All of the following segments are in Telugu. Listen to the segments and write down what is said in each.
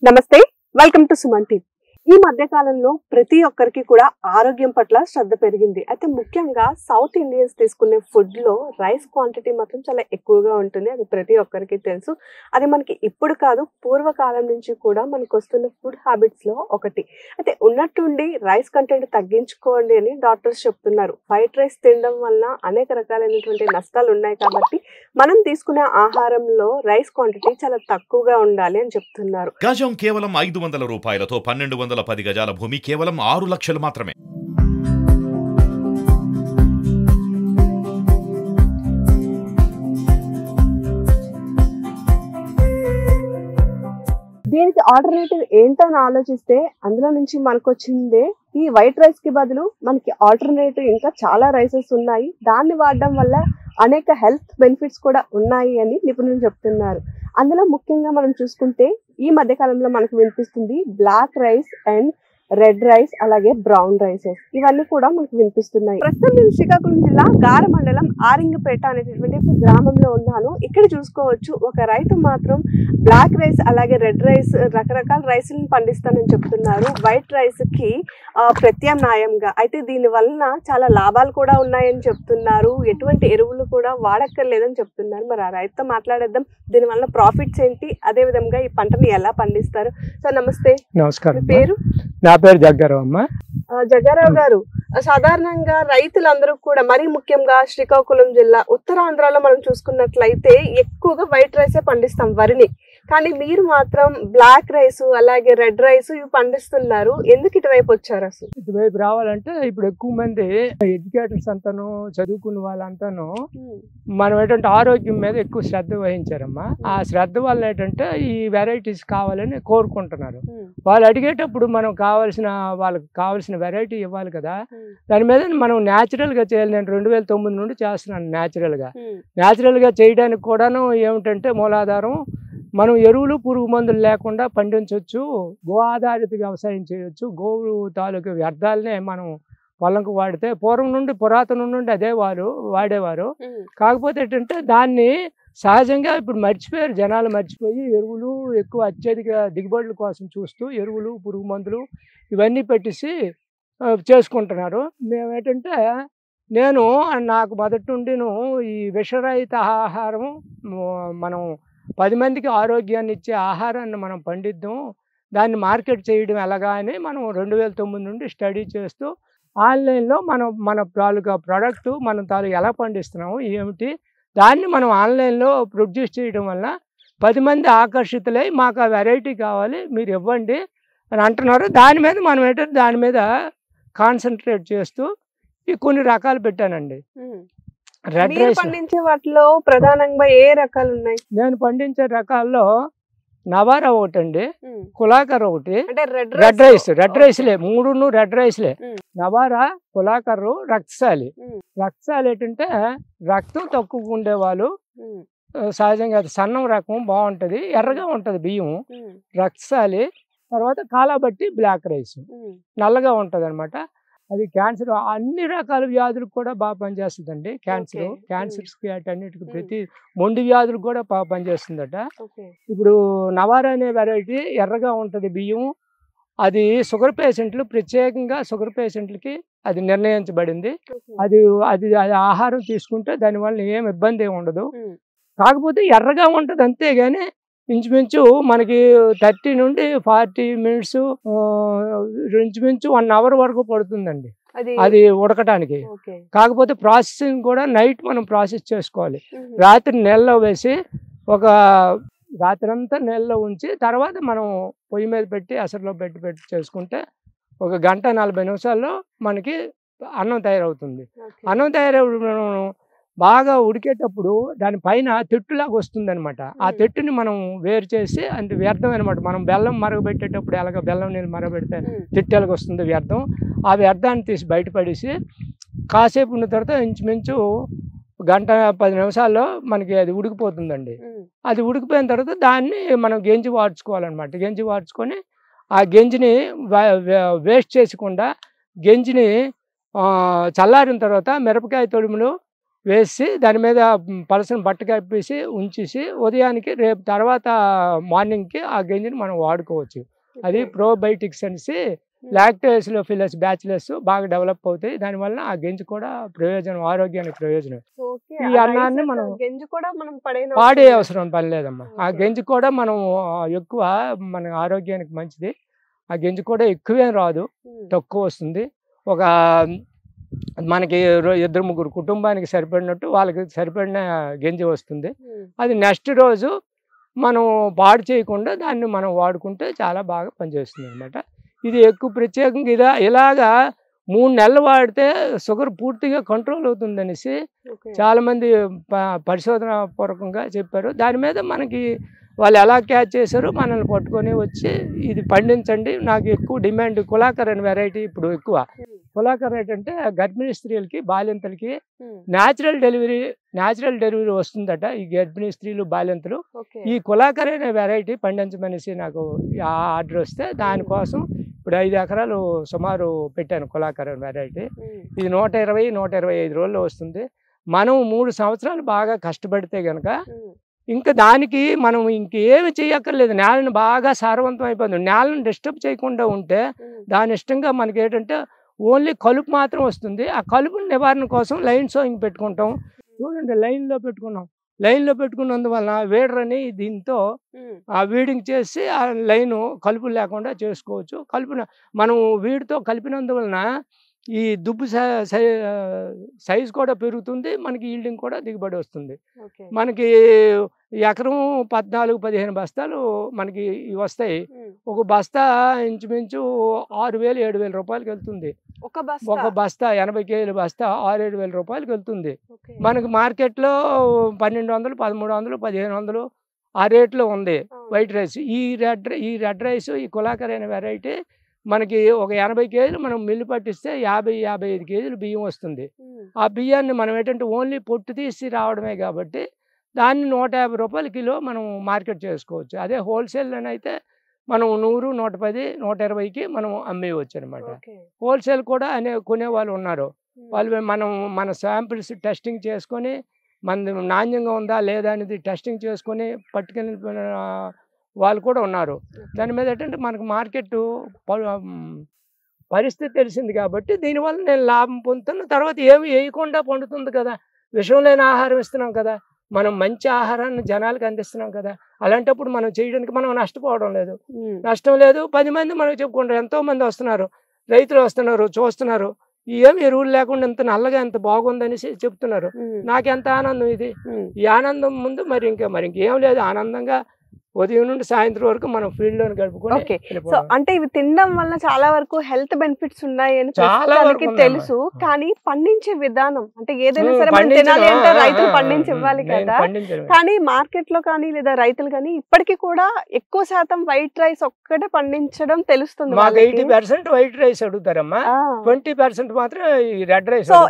నమస్తే, వెల్కమ్ టు సుమన్ టీవీ. ఈ మధ్య కాలంలో ప్రతి ఒక్కరికి కూడా ఆరోగ్యం పట్ల శ్రద్ధ పెరిగింది. అయితే ముఖ్యంగా సౌత్ ఇండియన్స్ తీసుకునే ఫుడ్ లో రైస్ క్వాంటిటీ మాత్రం చాలా ఎక్కువగా ఉంటుంది. అది ప్రతి ఒక్కరికి తెలుసు. అది మనకి ఇప్పుడు కాదు, పూర్వకాలం నుంచి కూడా మనకు వస్తున్న ఫుడ్ హ్యాబిట్స్ లో ఒకటి. అయితే ఉన్నట్టుండి రైస్ కంటెంట్ తగ్గించుకోండి అని డాక్టర్స్ చెప్తున్నారు. వైట్ రైస్ తినడం వల్ల అనేక రకాలైనటువంటి నష్టాలు ఉన్నాయి కాబట్టి మనం తీసుకునే ఆహారంలో రైస్ క్వాంటిటీ చాలా తక్కువగా ఉండాలి అని చెప్తున్నారు. గజం కేవలం 500 రూపాయలతో 1210 గజాల భూమి కేవలం 6 లక్షలు మాత్రమే. దీనికి ఆల్టర్నేటివ్ ఏంటని ఆలోచిస్తే అందులో నుంచి మనకు వచ్చిందే ఈ వైట్ రైస్ కి బదులు మనకి ఆల్టర్నేటివ్ ఇంకా చాలా రైసెస్ ఉన్నాయి. దాన్ని వాడడం వల్ల అనేక హెల్త్ బెనిఫిట్స్ కూడా ఉన్నాయి అని నిపుణులు చెప్తున్నారు. అందులో ముఖ్యంగా మనం చూసుకుంటే ఈ మధ్య కాలంలో మనకు వినిపిస్తుంది black rice and red rice, అలాగే బ్రౌన్ రైసెస్, ఇవన్నీ కూడా మనకు వినిపిస్తున్నాయి. ప్రస్తుతం నేను శ్రీకాకుళం జిల్లా గార మండలం ఆరింగపేట అనేటటువంటి గ్రామంలో ఉన్నాను. ఇక్కడ చూసుకోవచ్చు, ఒక రైతు మాత్రం బ్లాక్ రైస్ అలాగే రెడ్ రైస్ రకరకాల రైస్లను పండిస్తానని చెప్తున్నారు వైట్ రైస్ కి ప్రత్యామ్నాయంగా. అయితే దీని వలన చాలా లాభాలు కూడా ఉన్నాయని చెప్తున్నారు. ఎటువంటి ఎరువులు కూడా వాడక్కర్లేదని చెప్తున్నారు. మరి ఆ రైతుతో మాట్లాడేద్దాం. దీని వల్ల ప్రాఫిట్స్ ఏంటి, అదే విధంగా ఈ పంటని ఎలా పండిస్తారు. సో నమస్తే. నమస్కారం. పేరు? నా పేరు జగ్గారావు అమ్మ. జగ్గారావు గారు, సాధారణంగా రైతులందరూ కూడా మరీ ముఖ్యంగా శ్రీకాకుళం జిల్లా ఉత్తరాంధ్రలో మనం చూసుకున్నట్లయితే ఎక్కువగా వైట్ రైసే పండిస్తాం, వరిని. కానీ మీరు మాత్రం బ్లాక్ రైస్ అలాగే రెడ్ రైస్ ఇవి పండిస్తున్నారు. ఎందుకు ఇటువైపు వచ్చారు? అసలు ఇటువైపు రావాలంటే ఇప్పుడు ఎక్కువ మంది ఎడ్యుకేటర్స్ అంతాను, చదువుకున్న వాళ్ళంతాను మనం ఏంటంటే ఆరోగ్యం మీద ఎక్కువ శ్రద్ధ వహించారమ్మా. ఆ శ్రద్ధ వల్ల ఏంటంటే ఈ వెరైటీస్ కావాలని కోరుకుంటున్నారు. వాళ్ళు అడిగేటప్పుడు మనం వాళ్ళకి కావాల్సిన వెరైటీ ఇవ్వాలి కదా. దాని మీద మనం న్యాచురల్గా చేయాలి. నేను 2009 నుండి చేస్తున్నాను న్యాచురల్గా చేయడానికి కూడాను ఏమిటంటే మూలాధారం మనం ఎరువులు పురుగు మందులు లేకుండా పండించవచ్చు, గో ఆధారిత వ్యవసాయం చేయొచ్చు. గోవు తాలూకు వ్యర్థాలనే మనం పొలంకు వాడితే పురాతనం నుండి అదే వాడేవారు. కాకపోతే ఏంటంటే దాన్ని సహజంగా ఇప్పుడు మర్చిపోయారు, జనాలు మర్చిపోయి ఎరువులు ఎక్కువ అత్యధిక దిగుబడుల కోసం చూస్తూ ఎరువులు పురుగు మందులు ఇవన్నీ పెట్టేసి చేసుకుంటున్నారు. మేమేంటంటే నాకు మొదటి నుండి ఈ విషరహిత ఆహారం, మనం 10 మందికి ఆరోగ్యాన్ని ఇచ్చే ఆహారాన్ని మనం పండిద్దాం, దాన్ని మార్కెట్ చేయడం ఎలాగా అని మనం 2009 నుండి స్టడీ చేస్తూ ఆన్లైన్లో మన తాలూకా ప్రోడక్ట్ ఎలా పండిస్తున్నాము ఏమిటి దాన్ని మనం ఆన్లైన్లో ప్రొడ్యూస్ చేయడం వల్ల 10 మంది ఆకర్షితులై మాకు ఆ వెరైటీ కావాలి మీరు ఇవ్వండి అని అంటున్నారు. దాని మీద మనం ఏంటంటే దాని మీద కాన్సన్ట్రేట్ చేస్తూ ఈ కొన్ని రకాలు పెట్టానండి. రెడ్ రైస్ పండించే వాటిలో ప్రధానంగా ఏ రకాలు ఉన్నాయి? నేను పండించే రకాల్లో నవారా ఒకటండి, కులాకర్ ఒకటి, రెడ్ రైస్లే 3 రెడ్ రైస్లే. నవారా, కులాకర్రు, రక్తశాలి. ఏంటంటే రక్తం తక్కువ ఉండేవాళ్ళు, సహజంగా అది సన్నం రకం బాగుంటది, ఎర్రగా ఉంటది బియ్యం. రక్తశాలి, తర్వాత కాలాబట్టి బ్లాక్ రైస్ నల్లగా ఉంటది అనమాట. అది క్యాన్సర్ అన్ని రకాల వ్యాధులకు కూడా బాగా పనిచేస్తుందండి. క్యాన్సర్స్కి అన్నిటికి ప్రతి మొండి వ్యాధులకు కూడా బాగా పనిచేస్తుందట. ఇప్పుడు నవారా అనే వెరైటీ ఎర్రగా ఉంటుంది బియ్యం. అది ప్రత్యేకంగా షుగర్ పేషెంట్లకి అది నిర్ణయించబడింది. అది ఆహారం తీసుకుంటే దానివల్ల ఏం ఇబ్బంది ఏమి ఉండదు. కాకపోతే ఎర్రగా ఉంటుంది అంతేగాని ఇంచుమించు మనకి 30 నుండి 40 మినిట్స్ ఇంచుమించు 1 అవర్ వరకు పడుతుందండి అది ఉడకటానికి. కాకపోతే ప్రాసెసింగ్ కూడా నైట్ మనం ప్రాసెస్ చేసుకోవాలి. రాత్రి నీళ్ళలో వేసి రాత్రి అంతా నీళ్ళలో ఉంచి తర్వాత మనం పొయ్యి మీద పెట్టి అసలులో పెట్టి చేసుకుంటే 1 గంట 40 నిమిషాల్లో మనకి అన్నం తయారవుతుంది. అన్నం తయారవు బాగా ఉడికేటప్పుడు దానిపైన తెట్టులాగా వస్తుంది అనమాట. ఆ తెట్టుని మనం వేరు చేసి అది వ్యర్థం అనమాట. మనం బెల్లం మరగబెట్టేటప్పుడు ఎలాగ బెల్లం నీళ్ళు మరగబెడితే తెట్టు ఎలాగ వస్తుంది వ్యర్థం, ఆ వ్యర్థాన్ని తీసి బయటపడేసి కాసేపు ఉన్న తర్వాత ఇంచుమించు 1 గంట 10 నిమిషాల్లో మనకి అది ఉడికిపోతుందండి. అది ఉడికిపోయిన తర్వాత దాన్ని మనం గెంజి వాడ్చుకోవాలన్నమాట. గెంజి వాడ్చుకొని ఆ గెంజిని వేస్ట్ చేయకుండా గెంజిని చల్లారిన తర్వాత మిరపకాయ తొడుములు వేసి దాని మీద పలసను బట్ట కప్పేసి ఉంచేసి ఉదయానికి రేపు తర్వాత మార్నింగ్కి ఆ గంజిని మనం వాడుకోవచ్చు. అది ప్రోబయోటిక్స్ అనేసి లాక్టోసిలోఫిలస్ బ్యాచిలస్ బాగా డెవలప్ అవుతాయి. దానివల్ల ఆ గంజి కూడా ప్రయోజనం, ఆరోగ్యానికి ప్రయోజనం. ఈ అన్నాన్ని మనం పాడే అవసరం పని లేదమ్మా. ఆ గంజి కూడా మనం ఎక్కువ మన ఆరోగ్యానికి మంచిది. ఆ గంజి కూడా ఎక్కువేం రాదు, తక్కువ వస్తుంది. ఒక మనకి 2-3 కుటుంబానికి సరిపడినట్టు వాళ్ళకి సరిపడిన గంజి వస్తుంది. అది నెక్స్ట్ రోజు మనం పాడు చేయకుండా దాన్ని మనం వాడుకుంటే చాలా బాగా పనిచేస్తుంది అనమాట. ఇది ఎక్కువ ప్రత్యేకంగా ఇలాగా 3 నెలలు వాడితే షుగర్ పూర్తిగా కంట్రోల్ అవుతుంది అనేసి చాలామంది పరిశోధన పూర్వకంగా చెప్పారు. దాని మీద మనకి వాళ్ళు ఎలా క్యాచ్ చేశారో మనల్ని పట్టుకొని వచ్చి ఇది పండించండి, నాకు ఎక్కువ డిమాండ్ కులాకర్ అనే వెరైటీ ఇప్పుడు ఎక్కువ. కులాకర్ అంటే గర్భిణీ స్త్రీలకి, బాలింతలకి న్యాచురల్ డెలివరీ వస్తుందట ఈ గర్భిణీ స్త్రీలు, బాలింతలు. ఈ కులాకర్ అనే వెరైటీ పండించమనేసి నాకు ఆర్డర్ వస్తే దానికోసం ఇప్పుడు 5 ఎకరాలు సుమారు పెట్టాను కులాకర్ అనే వెరైటీ. ఇది 120-125 రోజుల్లో వస్తుంది. మనం 3 సంవత్సరాలు బాగా కష్టపడితే కనుక ఇంకా దానికి మనం ఇంకేమి చేయక్కర్లేదు. నేలను బాగా సారవంతం అయిపోతుంది. నేలను డిస్టర్బ్ చేయకుండా ఉంటే దాని ఇష్టంగా మనకి ఏంటంటే ఓన్లీ కలుపు మాత్రం వస్తుంది. ఆ కలుపు నివారణ కోసం లైన్ సోయింగ్ పెట్టుకుంటాం. చూడండి, లైన్లో పెట్టుకున్నందువలన వేడర్ అని దీంతో ఆ వీడింగ్ చేసి ఆ లైను కలుపు లేకుండా చేసుకోవచ్చు. కలుపున మనం వీడితో కలిపినందువలన ఈ దుబ్బు సైజ్ కూడా పెరుగుతుంది, మనకి ఈల్డింగ్ కూడా దిగుబడి వస్తుంది. మనకి ఎకరం 14-15 బస్తాలు మనకి వస్తాయి. ఒక బస్తా ఇంచుమించు 6,000-7,000 రూపాయలకి వెళ్తుంది. ఒక బస్తా 80 కేజీల బస్తా 6,000-7,000 రూపాయలకి వెళ్తుంది. మనకి మార్కెట్లో 1,200, 1,300, 1,500 ఆ రేట్లో ఉంది వైట్ రైస్. ఈ రెడ్ రైస్, ఈ కులాకర్ అనే వెరైటీ మనకి ఒక 80 కేజీలు మనం మిల్లు పట్టిస్తే 50-55 కేజీలు బియ్యం వస్తుంది. ఆ బియ్యాన్ని మనం ఏంటంటే ఓన్లీ పొట్టు తీసి రావడమే కాబట్టి దాన్ని 150 రూపాయల కిలో మనం మార్కెట్ చేసుకోవచ్చు. అదే హోల్సేల్ అయితే మనం 100, 110, 120కి మనం అమ్మేయవచ్చు అనమాట. హోల్సేల్ కూడా కొనేవాళ్ళు ఉన్నారు. వాళ్ళు మన శాంపిల్స్ టెస్టింగ్ చేసుకొని మన నాణ్యంగా ఉందా లేదా అనేది టెస్టింగ్ చేసుకొని పట్టుకెళ్ళి వాళ్ళు కూడా ఉన్నారు. దాని మీద ఏంటంటే మనకు మార్కెట్ పరిస్థితి తెలిసింది కాబట్టి దీనివల్ల నేను లాభం పొందుతున్న. తర్వాత ఏమి వేయకుండా పండుతుంది కదా, విషం లేని ఆహారం ఇస్తున్నాం కదా, మనం మంచి ఆహారాన్ని జనాలకు అందిస్తున్నాం కదా. అలాంటప్పుడు మనం చేయడానికి మనం నష్టపోవడం లేదు, నష్టం లేదు. 10 మంది మనకు చెప్పుకుంటారు, ఎంతోమంది వస్తున్నారు, రైతులు వస్తున్నారు, చూస్తున్నారు, ఏమి ఎరువులు లేకుండా ఎంత నల్లగా ఎంత బాగుందనేసి చెప్తున్నారు. నాకెంత ఆనందం ఇది. ఈ ఆనందం ముందు మరి ఇంకేం లేదు. ఆనందంగా ఉదయం నుండి సాయంత్రం వరకు మనం ఫీల్డ్ లో గడుపుకొని. అంటే ఇవి తినడం వల్ల చాలా వరకు హెల్త్ బెనిఫిట్స్ ఉన్నాయని తెలుసు, కానీ పండించే విధానం అంటే ఏదైనా సరే మనం తినాలి అంటే రైతులు పండించి ఇవ్వాలి కదా. కానీ మార్కెట్ లో కానీ లేదా రైతులు కానీ ఇప్పటికీ కూడా ఎక్కువ శాతం వైట్ రైస్ ఒక్కటే పండించడం తెలుస్తుంది. 80% వైట్ రైస్ అడుగుతారమ్మా, 20% మాత్రం ఈ రెడ్ రైస్. సో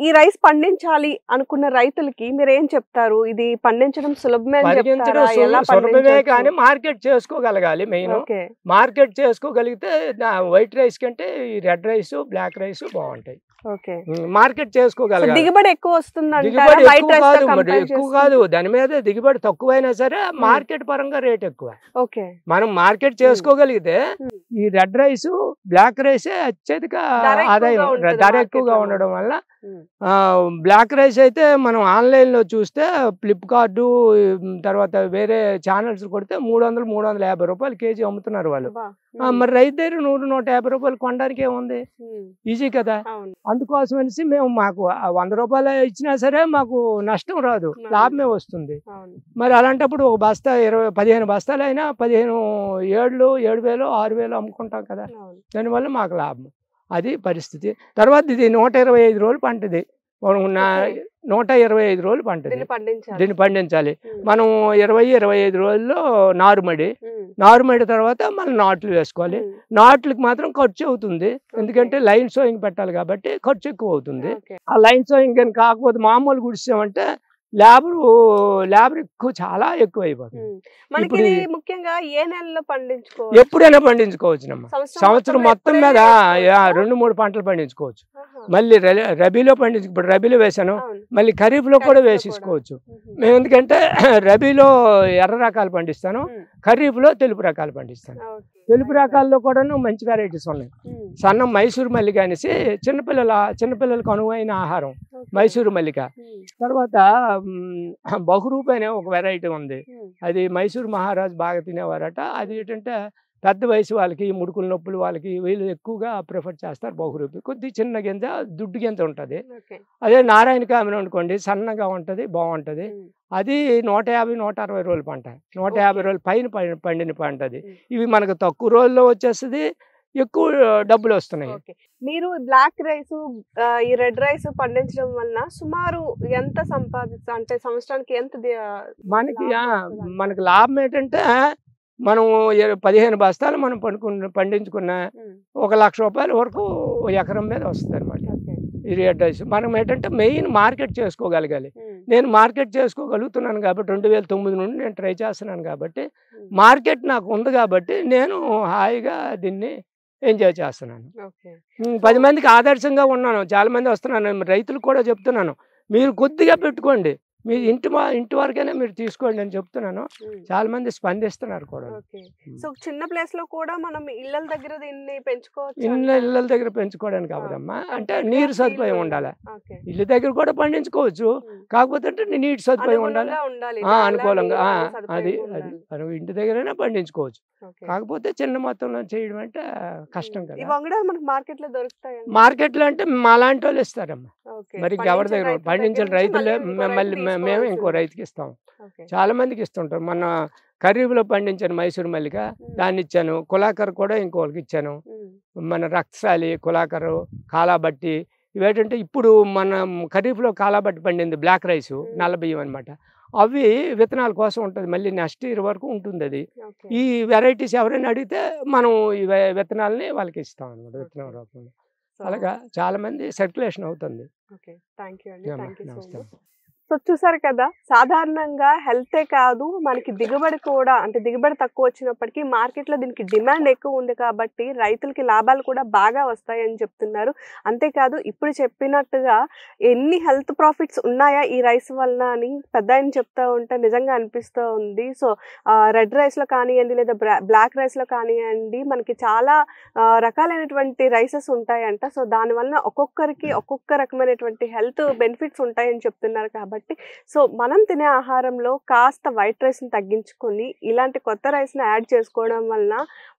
ఈ రైస్ పండించాలి అనుకున్న రైతులకి మీరు ఏం చెప్తారు? ఇది పండించడం సులభమే కానీ మార్కెట్ చేసుకోగలగాలి. మెయిన్ మార్కెట్ చేసుకోగలిగితే వైట్ రైస్ కంటే ఈ రెడ్ రైస్, బ్లాక్ రైస్ బాగుంటాయి. మార్కెట్ చేసుకోగలగాలి. దిగుబడి ఎక్కువ వస్తుంది, ఎక్కువ కాదు. దాని మీద దిగుబడి తక్కువైనా సరే మార్కెట్ పరంగా రేట్ ఎక్కువ. మనం మార్కెట్ చేసుకోగలిగితే ఈ రెడ్ రైస్, బ్లాక్ రైసే అత్యధిక ఆదాయం, ధర ఎక్కువగా ఉండడం వల్ల. బ్లాక్ రైస్ అయితే మనం ఆన్లైన్ లో చూస్తే ఫ్లిప్కార్ట్ తర్వాత వేరే ఛానల్స్ కొడితే 300-350 రూపాయలు కేజీ అమ్ముతున్నారు వాళ్ళు. మరి రైతు దగ్గర 100-150 రూపాయలు కొనడానికి ఏముంది, ఈజీ కదా. అందుకోసం అనేసి మేము మాకు 100 రూపాయలు ఇచ్చినా సరే మాకు నష్టం రాదు, లాభమే వస్తుంది. మరి అలాంటప్పుడు ఒక బస్తా 15 బస్తాలు అయినా 15,000, 7,000, 6,000 అమ్ముకుంటాం కదా. దానివల్ల మాకు లాభం. అది పరిస్థితి. తర్వాత ఇది 125 రోజులు పంటది, 125 రోజులు పంటది, దీన్ని పండించాలి. మనం 20-25 రోజుల్లో నారుమడి తర్వాత మనం నాట్లు వేసుకోవాలి. నాట్లకి మాత్రం ఖర్చు అవుతుంది, ఎందుకంటే లైన్ సోయింగ్ పెట్టాలి కాబట్టి ఖర్చు ఎక్కువ అవుతుంది. ఆ లైన్ సోయింగ్ కానీ కాకపోతే మామూలు గుడిసామంటే లేబర్ ఎక్కువ, చాలా ఎక్కువ అయిపోతుంది. ముఖ్యంగా ఏ నెలలో ఎప్పుడైనా పండించుకోవచ్చు. సంవత్సరం మొత్తం మీద 2-3 పంటలు పండించుకోవచ్చు. మళ్ళీ రబీలో పండించు, ఇప్పుడు రబీలో వేసాను, మళ్ళీ ఖరీఫ్లో కూడా వేసేసుకోవచ్చు మేము. ఎందుకంటే రబీలో ఎర్ర రకాలు పండిస్తాను, ఖరీఫ్లో తెలుపు రకాలు పండిస్తాను. తెలుపు రకాల్లో కూడాను మంచి వెరైటీస్ ఉన్నాయి. సన్నం మైసూరు మల్లిక అనేసి చిన్నపిల్లలకు అనువైన ఆహారం మైసూరు మల్లిక. తర్వాత బహురూప్ అనే ఒక వెరైటీ ఉంది, అది మైసూరు మహారాజు బాగా తినేవారట. అది ఏంటంటే పెద్ద వయసు వాళ్ళకి, ముడుకుల నొప్పులు వాళ్ళకి వీళ్ళు ఎక్కువగా ప్రిఫర్ చేస్తారు బహురూపి. కొద్ది చిన్న గింజ, దుడ్డు గింజ ఉంటుంది. అదే నారాయణ కామిని అనుకోండి, సన్నగా ఉంటుంది, బాగుంటుంది. అది 150-160 రోజుల పంట, 150 రోజుల పైన పండిన పంట అది. ఇవి మనకు తక్కువ రోజుల్లో వచ్చేస్తుంది, ఎక్కువ డబ్బులు వస్తున్నాయి. మీరు బ్లాక్ రైస్, ఈ రెడ్ రైస్ పండించడం వలన సుమారు ఎంత సంపాదిస్తా, అంటే సంవత్సరానికి ఎంత మనకి లాభం ఏంటంటే, మనం 15 బస్తాలు మనం పండించుకున్న 1 లక్ష రూపాయల వరకు ఎకరం మీద వస్తుంది అనమాట ఈ రెడ్ రైస్. మనం ఏంటంటే మెయిన్ మార్కెట్ చేసుకోగలగాలి. నేను మార్కెట్ చేసుకోగలుగుతున్నాను కాబట్టి 2009 నుండి నేను ట్రై చేస్తున్నాను కాబట్టి, మార్కెట్ నాకు ఉంది కాబట్టి నేను హాయిగా దీన్ని ఎంజాయ్ చేస్తున్నాను. 10 మందికి ఆదర్శంగా ఉన్నాను. చాలా మంది వస్తున్నాను, రైతులకు కూడా చెప్తున్నాను, మీరు కొద్దిగా పెట్టుకోండి, మీ ఇంటి వరకైనా మీరు తీసుకోండి అని చెప్తున్నాను. చాలా మంది స్పందిస్తున్నారు కూడా. సో చిన్న ప్లేస్ లో కూడా మనం ఇళ్ళ దగ్గర దీన్ని పెంచుకోవచ్చు. ఇళ్ళ దగ్గర పెంచుకోవడానికి అవదమ్మా, అంటే నీరు సదుపాయం ఉండాలి. ఇళ్ళ దగ్గర కూడా పండించుకోవచ్చు, కాకపోతే అంటే నీటి సదుపాయం ఉండాలి, అనుకూలంగా. అది ఇంటి దగ్గరైనా పండించుకోవచ్చు, కాకపోతే చిన్న మొత్తంలో చేయడం అంటే కష్టం కదా. మార్కెట్ లో దొరుకుతాయి. మార్కెట్లో అంటే మా లాంటి వాళ్ళు ఇస్తారమ్మా, మరి ఎవరి దగ్గర పండించిన రైతులే మళ్ళీ మేము ఇంకో రైతుకి ఇస్తాం. చాలా మందికి ఇస్తుంటాం. మన ఖరీఫ్లో పండించాను మైసూరు మల్లిక, దాన్ని ఇచ్చాను. కులాకర్ కూడా ఇంకోళ్ళకి ఇచ్చాను. మన రక్తశాలి, కులాకరు, కాలాబట్టి, ఇవేంటంటే ఇప్పుడు మన ఖరీఫ్లో కాలాబట్టి పండింది బ్లాక్ రైస్, నల్ల బియ్యం అనమాట. అవి విత్తనాల కోసం ఉంటుంది, మళ్ళీ నెక్స్ట్ ఇయర్ వరకు ఉంటుంది అది. ఈ వెరైటీస్ ఎవరైనా అడిగితే మనం ఈ విత్తనాలని వాళ్ళకి ఇస్తాం అనమాట, విత్తనం రూపంలో. అలాగా చాలా మంది సర్క్యులేషన్ అవుతుంది. నమస్తే. సో చూసారు కదా, సాధారణంగా హెల్తే కాదు, మనకి దిగుబడి కూడా, అంటే దిగుబడి తక్కువ వచ్చినప్పటికీ మార్కెట్లో దీనికి డిమాండ్ ఎక్కువ ఉంది కాబట్టి రైతులకి లాభాలు కూడా బాగా వస్తాయని చెప్తున్నారు. అంతేకాదు ఇప్పుడు చెప్పినట్టుగా ఎన్ని హెల్త్ ప్రాఫిట్స్ ఉన్నాయా ఈ రైస్ వలన అని పెద్ద ఆయన చెప్తూ ఉంటే నిజంగా అనిపిస్తూ ఉంది. సో రెడ్ రైస్లో కానివ్వండి, లేదా బ్లాక్ రైస్లో కానివ్వండి, మనకి చాలా రకాలైనటువంటి రైసెస్ ఉంటాయంట. సో దానివల్ల ఒక్కొక్కరికి ఒక్కొక్క రకమైనటువంటి హెల్త్ బెనిఫిట్స్ ఉంటాయని చెప్తున్నారు. కాబట్టి సో మనం తినే ఆహారంలో కాస్త వైట్ రైస్ని తగ్గించుకొని ఇలాంటి కొత్త రైస్ని యాడ్ చేసుకోవడం వలన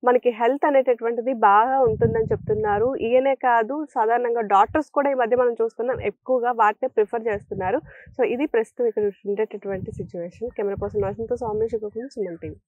మనకి హెల్త్ అనేటటువంటిది బాగా ఉంటుందని చెప్తున్నారు. ఈయనే కాదు, సాధారణంగా డాక్టర్స్ కూడా ఈ మధ్య మనం చూస్తున్నాం ఎక్కువగా వాటినే ప్రిఫర్ చేస్తున్నారు. సో ఇది ప్రస్తుతం ఇక్కడ ఉండేటటువంటి సిచ్యువేషన్. కెమెరా పర్సన్ వాసంతో సౌమ్య, సుమన్ టీవీ.